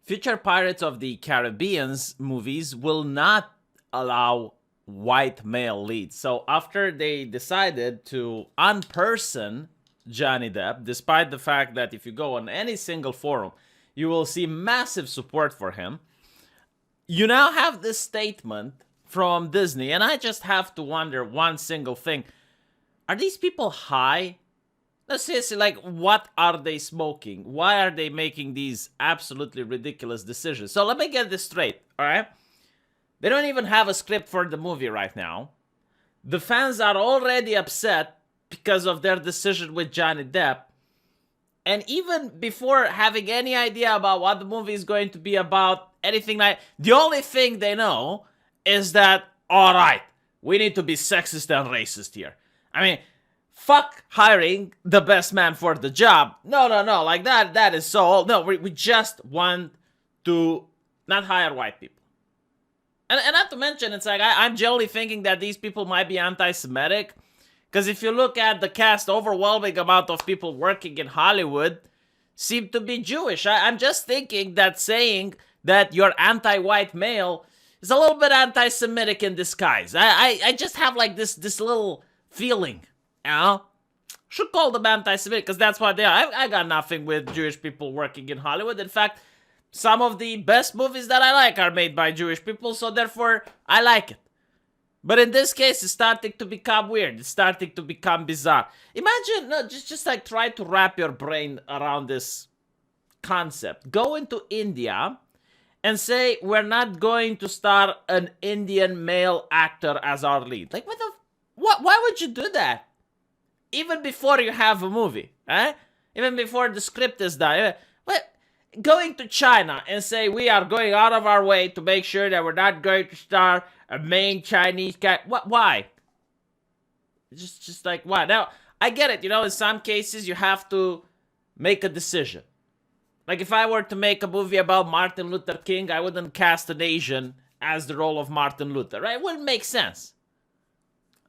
future Pirates of the Caribbean's movies will not allow white male leads. So after they decided to unperson Johnny Depp, despite the fact that if you go on any single forum, you will see massive support for him, you now have this statement from Disney, and I just have to wonder one single thing. Are these people high? No, seriously, like, what are they smoking? Why are they making these absolutely ridiculous decisions? So let me get this straight, alright? They don't even have a script for the movie right now. The fans are already upset because of their decision with Johnny Depp. And even before having any idea about what the movie is going to be about, anything like, the only thing they know is that, alright, we need to be sexist and racist here. I mean, fuck hiring the best man for the job. No, like that is so old. No, we just want to not hire white people. And not to mention, it's like, I'm generally thinking that these people might be anti-Semitic. Because if you look at the cast, overwhelming amount of people working in Hollywood seem to be Jewish. I'm just thinking that saying that you're anti-white male is a little bit anti-Semitic in disguise. I just have like this little feeling, you know? Should call them anti-Semitic because that's what they are. I got nothing with Jewish people working in Hollywood. In fact, some of the best movies that I like are made by Jewish people, so therefore I like it. But in this case, it's starting to become weird. It's starting to become bizarre. Imagine, no, just like try to wrap your brain around this concept. Go into India and say, we're not going to star an Indian male actor as our lead. Like, why would you do that? Even before you have a movie, eh? Even before the script is done. What? Going to China and say, we are going out of our way to make sure that we're not going to star a main Chinese guy. What? Why? Just like, why? Now, I get it. You know, in some cases, you have to make a decision. Like, if I were to make a movie about Martin Luther King, I wouldn't cast an Asian as the role of Martin Luther, right? It wouldn't make sense.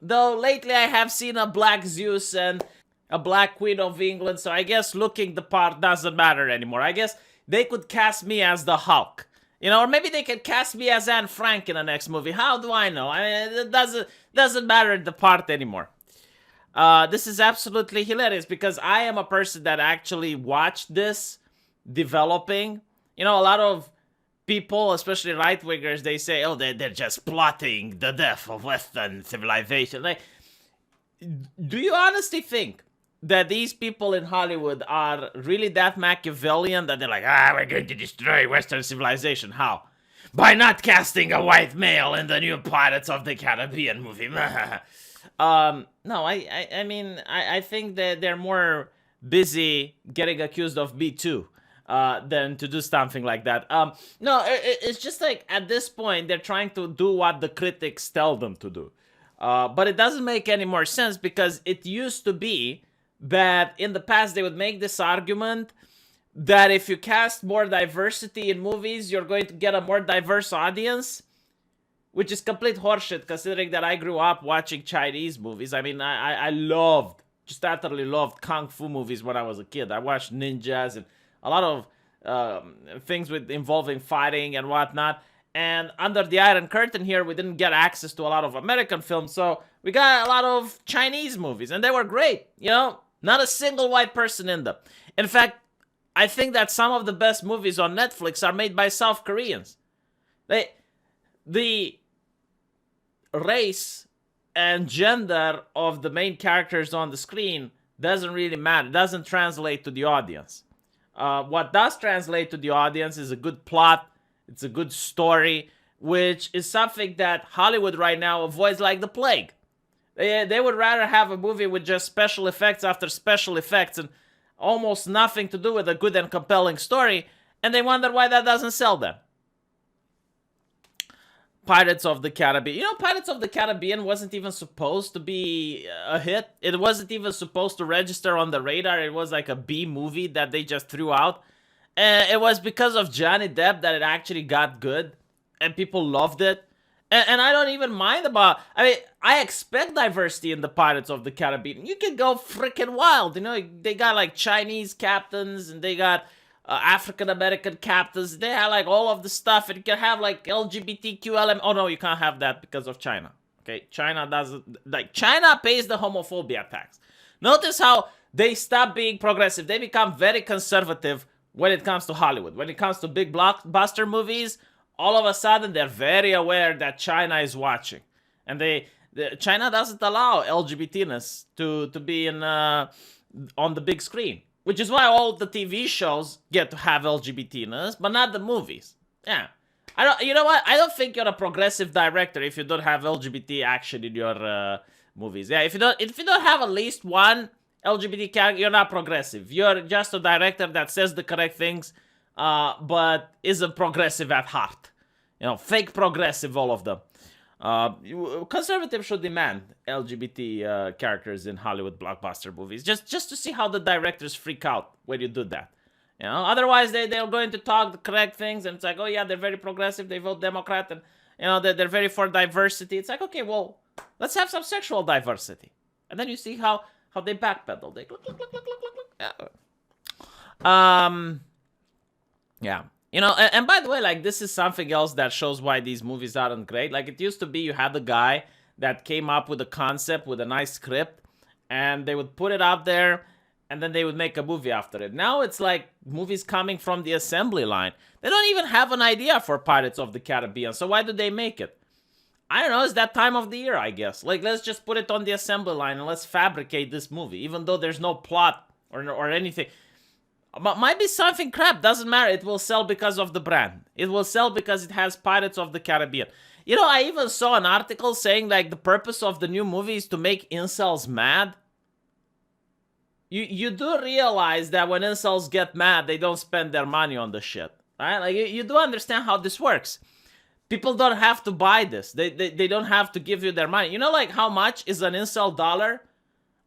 Though, lately I have seen a black Zeus and a black Queen of England, so I guess looking the part doesn't matter anymore. I guess they could cast me as the Hulk. You know, or maybe they could cast me as Anne Frank in the next movie. How do I know? I mean, it doesn't matter the part anymore. This is absolutely hilarious because I am a person that actually watched this developing. You know, a lot of people, especially right-wingers, they say, oh, they're just plotting the death of Western civilization. Like, do you honestly think that these people in Hollywood are really that Machiavellian that they're like, we're going to destroy Western civilization? How? By not casting a white male in the new Pirates of the Caribbean movie. No, I mean, I think that they're more busy getting accused of Me Too than to do something like that. No, it's just like at this point, they're trying to do what the critics tell them to do. But it doesn't make any more sense because it used to be that in the past they would make this argument that if you cast more diversity in movies, you're going to get a more diverse audience, which is complete horseshit considering that I grew up watching Chinese movies. I mean, I loved, just utterly loved Kung Fu movies when I was a kid. I watched ninjas and a lot of things involving fighting and whatnot. And under the Iron Curtain here, we didn't get access to a lot of American films, so we got a lot of Chinese movies, and they were great, you know? Not a single white person in them. In fact, I think that some of the best movies on Netflix are made by South Koreans. The race and gender of the main characters on the screen doesn't really matter. It doesn't translate to the audience. What does translate to the audience is a good plot. It's a good story, which is something that Hollywood right now avoids like the plague. They would rather have a movie with just special effects after special effects and almost nothing to do with a good and compelling story, and they wonder why that doesn't sell them. Pirates of the Caribbean. You know, Pirates of the Caribbean wasn't even supposed to be a hit. It wasn't even supposed to register on the radar. It was like a B movie that they just threw out. And it was because of Johnny Depp that it actually got good, and people loved it. And I don't even mind about... I mean, I expect diversity in the Pirates of the Caribbean. You can go freaking wild, you know? They got, like, Chinese captains, and they got African American captains. They have like all of the stuff. And you can have like LGBTQ element. Oh no, you can't have that because of China. Okay, China doesn't like China pays the homophobia tax. Notice how they stop being progressive. They become very conservative when it comes to Hollywood. When it comes to big blockbuster movies, all of a sudden they're very aware that China is watching, and China doesn't allow LGBTness to be in on the big screen, which is why all the TV shows get to have LGBTness, but not the movies. Yeah. I don't. You know what? I don't think you're a progressive director if you don't have LGBT action in your movies. Yeah, if you don't have at least one LGBT character, you're not progressive. You're just a director that says the correct things, but isn't progressive at heart. You know, fake progressive, all of them. Conservatives should demand LGBT characters in Hollywood blockbuster movies, just to see how the directors freak out when you do that. You know, otherwise they're going to talk the correct things, and it's like, oh yeah, they're very progressive, they vote Democrat, and you know they're very for diversity. It's like, okay, well, let's have some sexual diversity, and then you see how they backpedal. They look. Yeah. You know, and by the way, like this is something else that shows why these movies aren't great. Like it used to be, you had the guy that came up with a concept with a nice script, and they would put it out there, and then they would make a movie after it. Now it's like movies coming from the assembly line. They don't even have an idea for Pirates of the Caribbean, so why do they make it? I don't know, it's that time of the year, I guess. Like, let's just put it on the assembly line and let's fabricate this movie, even though there's no plot or anything. But might be something crap, doesn't matter. It will sell because of the brand. It will sell because it has Pirates of the Caribbean. You know, I even saw an article saying like the purpose of the new movie is to make incels mad. You do realize that when incels get mad, they don't spend their money on the shit, right? Like you do understand how this works. People don't have to buy this. They don't have to give you their money. You know, like how much is an incel dollar?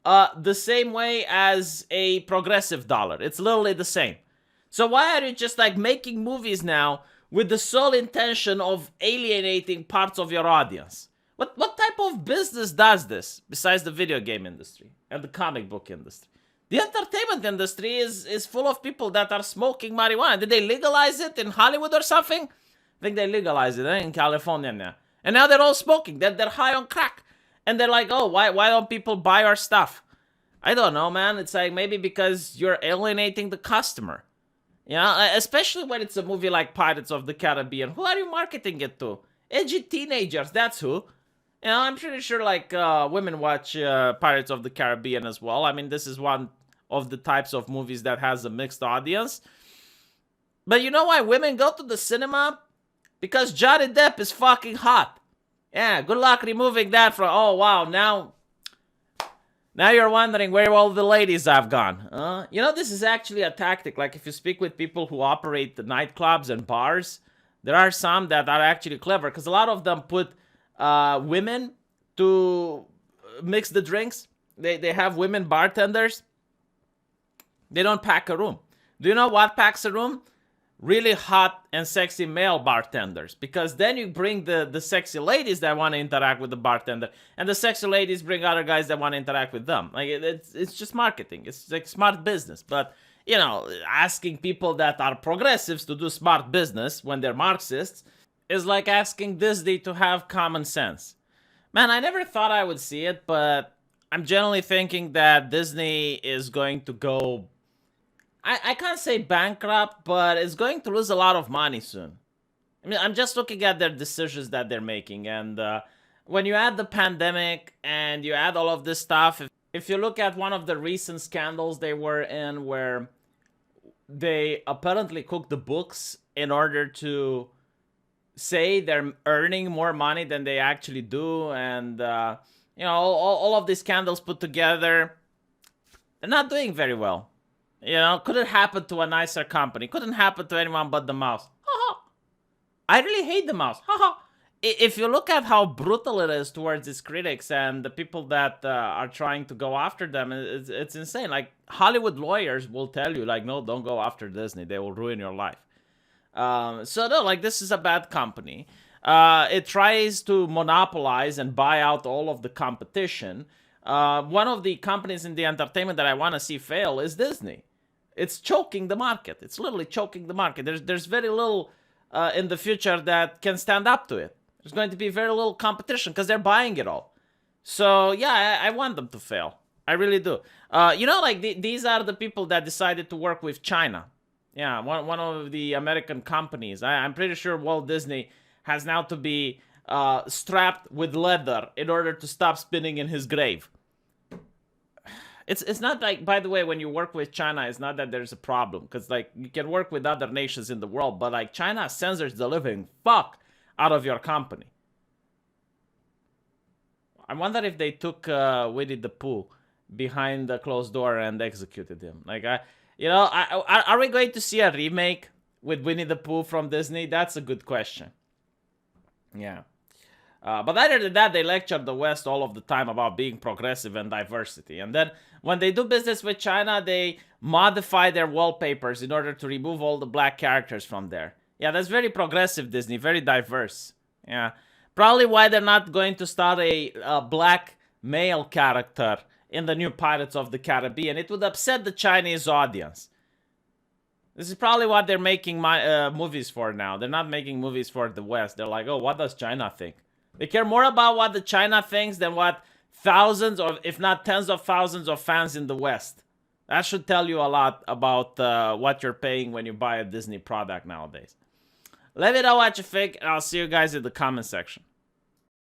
The same way as a progressive dollar. It's literally the same. So why are you just like making movies now with the sole intention of alienating parts of your audience? What type of business does this besides the video game industry and the comic book industry? The entertainment industry is full of people that are smoking marijuana. Did they legalize it in Hollywood or something? I think they legalized it in California now. And now they're all smoking. They're high on crack. And they're like, oh, why don't people buy our stuff? I don't know, man. It's like maybe because you're alienating the customer. You know, especially when it's a movie like Pirates of the Caribbean. Who are you marketing it to? Edgy teenagers, that's who. You know, I'm pretty sure like women watch Pirates of the Caribbean as well. I mean, this is one of the types of movies that has a mixed audience. But you know why women go to the cinema? Because Johnny Depp is fucking hot. Yeah, good luck removing that from... Oh, wow, now you're wondering where all the ladies have gone. You know, this is actually a tactic. Like, if you speak with people who operate the nightclubs and bars, there are some that are actually clever. Because a lot of them put women to mix the drinks. They have women bartenders. They don't pack a room. Do you know what packs a room? Really hot and sexy male bartenders, because then you bring the sexy ladies that want to interact with the bartender, and the sexy ladies bring other guys that want to interact with them. Like it's just marketing. It's like smart business. But you know, asking people that are progressives to do smart business when they're Marxists is like asking Disney to have common sense. Man, I never thought I would see it, but I'm generally thinking that Disney is going to go... I can't say bankrupt, but it's going to lose a lot of money soon. I mean, I'm just looking at their decisions that they're making. And when you add the pandemic and you add all of this stuff, if you look at one of the recent scandals they were in where they apparently cooked the books in order to say they're earning more money than they actually do. And, you know, all of these scandals put together, they're not doing very well. You know, couldn't happen to a nicer company. Couldn't happen to anyone but the mouse. I really hate the mouse. If you look at how brutal it is towards its critics and the people that are trying to go after them, it's insane. Like, Hollywood lawyers will tell you, like, no, don't go after Disney. They will ruin your life. So, no, like, this is a bad company. It tries to monopolize and buy out all of the competition. One of the companies in the entertainment that I want to see fail is Disney. It's choking the market. It's literally choking the market. There's very little in the future that can stand up to it. There's going to be very little competition because they're buying it all. So yeah, I want them to fail. I really do. Like these are the people that decided to work with China. Yeah, one of the American companies. I'm pretty sure Walt Disney has now to be strapped with leather in order to stop spinning in his grave. It's not like, by the way, when you work with China, it's not that there's a problem, because like you can work with other nations in the world, but like China censors the living fuck out of your company. I wonder if they took Winnie the Pooh behind the closed door and executed him. Like are we going to see a remake with Winnie the Pooh from Disney? That's a good question. Yeah. But other than that, they lecture the West all of the time about being progressive and diversity. And then when they do business with China, they modify their wallpapers in order to remove all the black characters from there. Yeah, that's very progressive, Disney. Very diverse. Yeah. Probably why they're not going to start a black male character in the new Pirates of the Caribbean. It would upset the Chinese audience. This is probably what they're making movies for now. They're not making movies for the West. They're like, oh, what does China think? They care more about what the China thinks than what thousands, or if not tens of thousands of fans in the West. That should tell you a lot about what you're paying when you buy a Disney product nowadays. Let me know what you think, and I'll see you guys in the comment section.